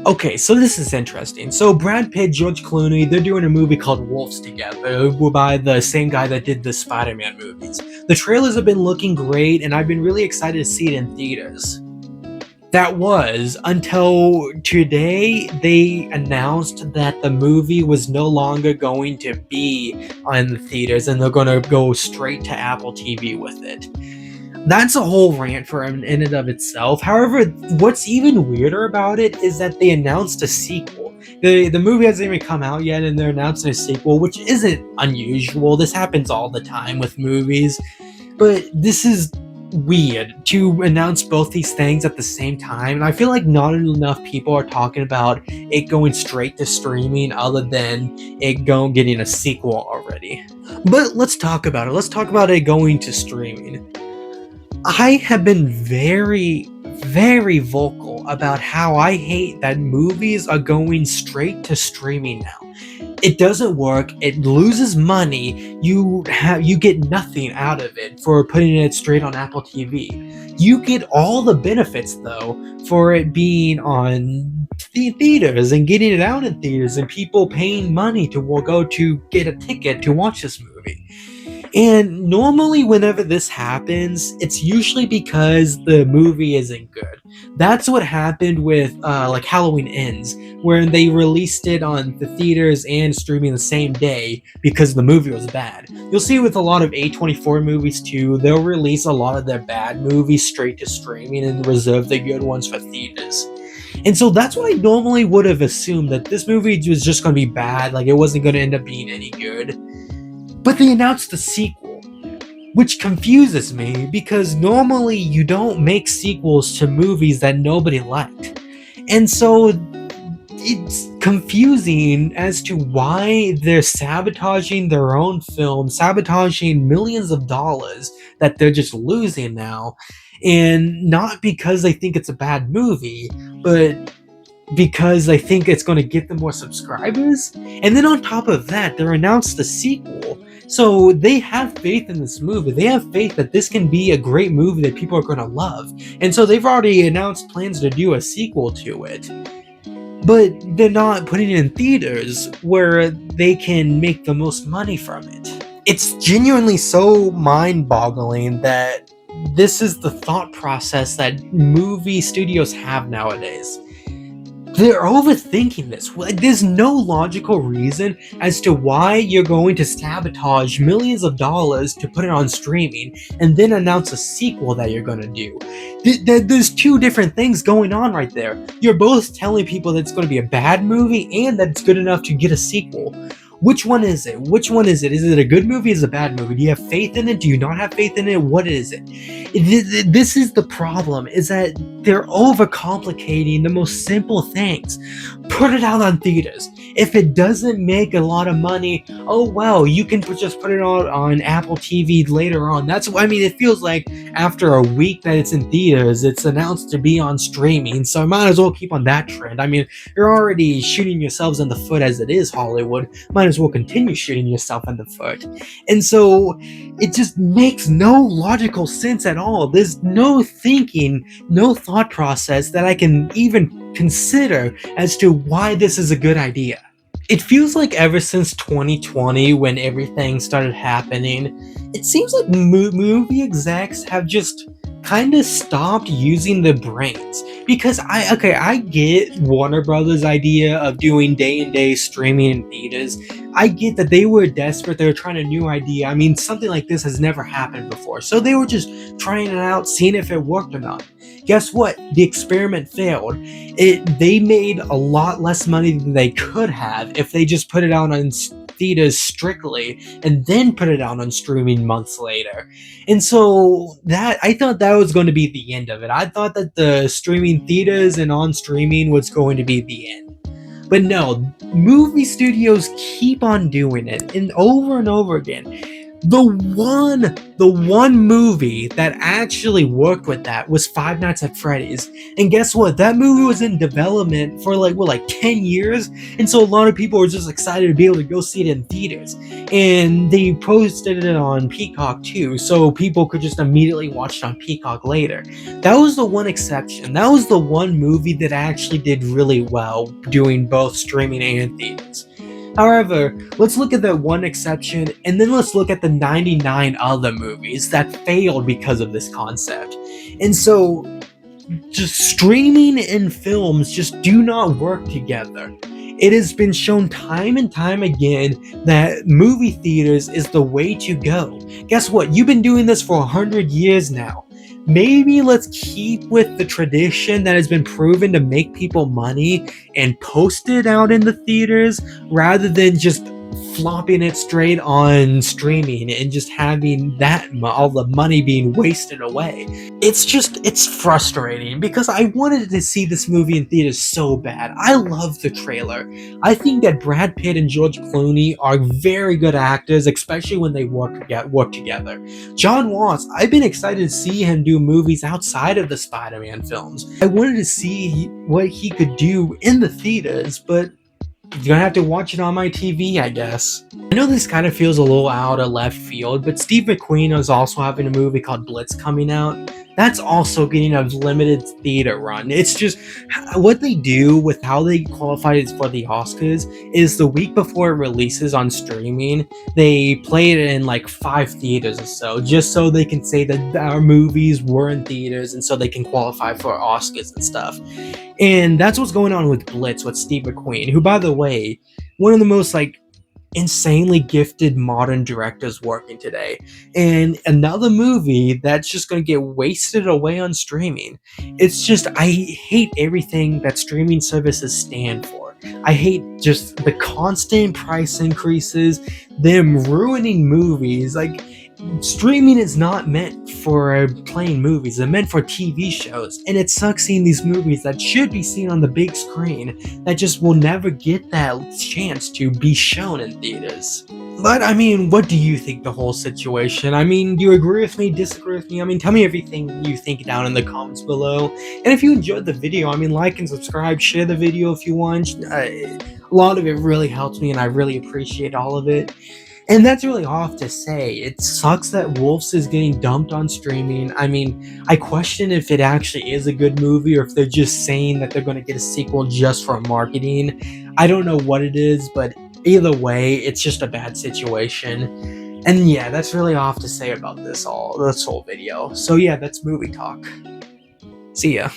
Okay, so this is interesting. So Brad Pitt, George Clooney, they're doing a movie called Wolves together by the same guy that did the Spider-Man movies. The trailers have been looking great, and I've been really excited to see it in theaters. That was until today they announced that the movie was no longer going to be on the theaters and they're going to go straight to Apple TV with it. That's a whole rant for in and of itself. However, what's even weirder about it is that they announced a sequel. The movie hasn't even come out yet, and they're announcing a sequel, which isn't unusual. This happens all the time with movies, but this is weird to announce both these things at the same time. And I feel like not enough people are talking about it going straight to streaming, other than it getting a sequel already. But let's talk about it. Let's talk about it going to streaming. I have been very, very vocal about how I hate that movies are going straight to streaming now. It doesn't work. It loses money. You get nothing out of it for putting it straight on Apple TV. You get all the benefits though for it being on theaters and getting it out in theaters and people paying money to go to get a ticket to watch this movie. And normally, whenever this happens, it's usually because the movie isn't good. That's what happened with like Halloween Ends, where they released it on the theaters and streaming the same day because the movie was bad. You'll see with a lot of A24 movies too, they'll release a lot of their bad movies straight to streaming and reserve the good ones for theaters. And so that's what I normally would have assumed, that this movie was just going to be bad, like it wasn't going to end up being any good. But they announced the sequel, which confuses me because normally you don't make sequels to movies that nobody liked. And so it's confusing as to why they're sabotaging their own film, sabotaging millions of dollars that they're just losing now. And not because they think it's a bad movie, but because I think it's going to get them more subscribers. And then on top of that, they're announced a sequel. So they have faith in this movie. They have faith that this can be a great movie that people are going to love. And so they've already announced plans to do a sequel to it. But they're not putting it in theaters where they can make the most money from it. It's genuinely so mind-boggling that this is the thought process that movie studios have nowadays. They're overthinking this. There's no logical reason as to why you're going to sabotage millions of dollars to put it on streaming and then announce a sequel that you're going to do. There's two different things going on right there. You're both telling people that it's going to be a bad movie and that it's good enough to get a sequel. Which one is it? Which one is it? Is it a good movie? Is it a bad movie? Do you have faith in it? Do you not have faith in it? What is it? This is the problem, is that they're overcomplicating the most simple things. Put it out on theaters. If it doesn't make a lot of money, oh well, you can just put it on Apple TV later on. It feels like after a week that it's in theaters, it's announced to be on streaming, so I might as well keep on that trend. You're already shooting yourselves in the foot as it is, Hollywood. Might as well continue shooting yourself in the foot. And so it just makes no logical sense at all. There's no thinking, no thought process that I can even consider as to why this is a good idea. It feels like ever since 2020, when everything started happening, it seems like movie execs have just kind of stopped using their brains. Because I get Warner Brothers' idea of doing day-and-day streaming in theaters. I get that they were desperate. They were trying a new idea. Something like this has never happened before. So they were just trying it out, seeing if it worked or not. Guess what? The experiment failed. They made a lot less money than they could have if they just put it out on theaters strictly and then put it out on streaming months later. And so I thought that was going to be the end of it. I thought that the streaming theaters and on streaming was going to be the end. But no, movie studios keep on doing it and over again. The one movie that actually worked with that was Five Nights at Freddy's. And guess what? That movie was in development for like 10 years. And so a lot of people were just excited to be able to go see it in theaters. And they posted it on Peacock too, so people could just immediately watch it on Peacock later. That was the one exception. That was the one movie that actually did really well doing both streaming and theaters. However, let's look at that one exception and then let's look at the 99 other movies that failed because of this concept. And so, just streaming and films just do not work together. It has been shown time and time again that movie theaters is the way to go. Guess what? You've been doing this for 100 years now. Maybe let's keep with the tradition that has been proven to make people money and post it out in the theaters rather than just flopping it straight on streaming and just having all the money being wasted away. It's frustrating because I wanted to see this movie in theaters so bad. I love the trailer. I think that Brad Pitt and George Clooney are very good actors, especially when they work together. John Watts, I've been excited to see him do movies outside of the Spider-Man films. I wanted to see what he could do in the theaters, but you're gonna have to watch it on my TV, I guess. I know this kind of feels a little out of left field, but Steve McQueen is also having a movie called Blitz coming out. That's also getting a limited theater run. It's just what they do with how they qualify for the Oscars is the week before it releases on streaming, they play it in like 5 theaters or so, just so they can say that our movies were in theaters and so they can qualify for Oscars and stuff. And that's what's going on with Blitz with Steve McQueen, who, by the way, one of the most insanely gifted modern directors working today. And another movie that's just going to get wasted away on streaming. It's just, I hate everything that streaming services stand for. I hate just the constant price increases, them ruining movies. Streaming is not meant for playing movies, it's meant for TV shows, and it sucks seeing these movies that should be seen on the big screen that just will never get that chance to be shown in theaters. But I mean, what do you think the whole situation? I mean, do you agree with me, disagree with me? I mean, tell me everything you think down in the comments below. And if you enjoyed the video, I mean, like and subscribe, share the video if you want. A lot of it really helps me and I really appreciate all of it. And that's really all I have to say. It sucks that Wolves is getting dumped on streaming. I mean, I question if it actually is a good movie or if they're just saying that they're going to get a sequel just for marketing. I don't know what it is, but either way, it's just a bad situation. And yeah, that's really all I have to say about this whole video. So yeah, that's movie talk. See ya.